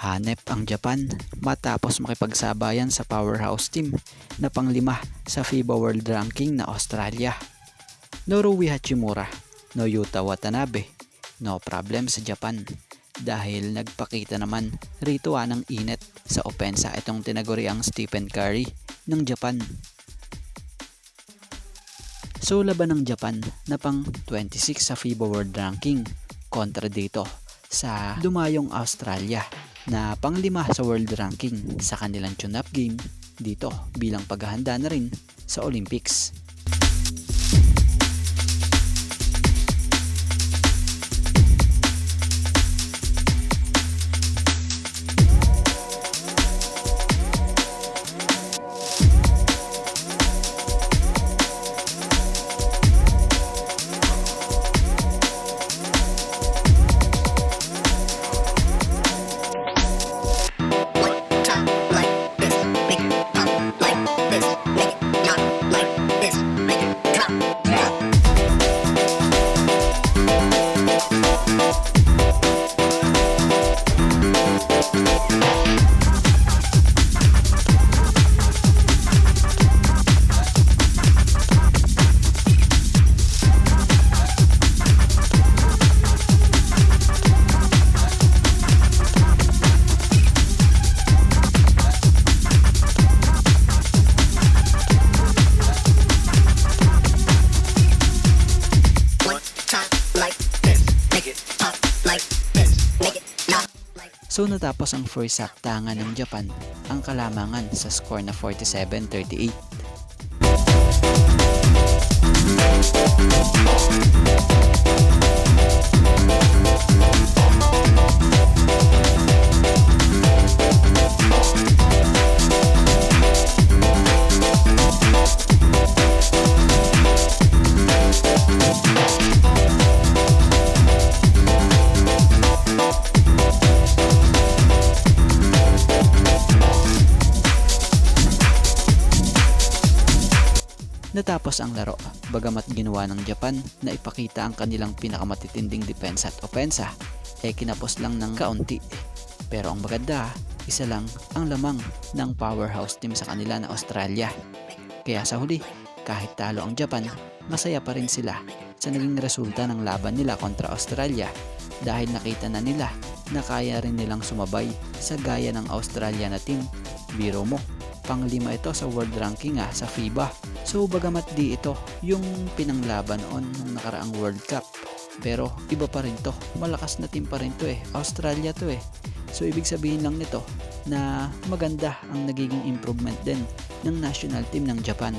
Hanep ang Japan matapos makipagsabayan sa powerhouse team na panglima sa FIBA World Ranking na Australia. Noruwi Hachimura, no Yuta Watanabe, no problem sa Japan dahil nagpakita naman rito ng init sa opensa itong tinaguriang Stephen Curry ng Japan. So laban ng Japan na pang 26 sa FIBA World Ranking kontra dito sa dumayong Australia na panglima sa world ranking sa kanilang tune-up game dito bilang paghahanda na rin sa Olympics. So natapos ang first saktangan ng Japan ang kalamangan sa score na 47-38. Natapos ang laro, bagamat ginawa ng Japan na ipakita ang kanilang pinakamatitinding depensa at opensa, kinapos lang ng kaunti. Pero ang maganda, isa lang ang lamang ng powerhouse team sa kanila na Australia. Kaya sa huli, kahit talo ang Japan, masaya pa rin sila sa naging resulta ng laban nila kontra Australia dahil nakita na nila na kaya rin nilang sumabay sa gaya ng Australia na team. Biro mo, panglima ito sa world ranking sa FIBA. So bagamat di ito yung pinanglaban on ng nakaraang World Cup, pero iba pa rin to, malakas na team pa rin to Australia to So ibig sabihin lang nito na maganda ang nagiging improvement din ng national team ng Japan.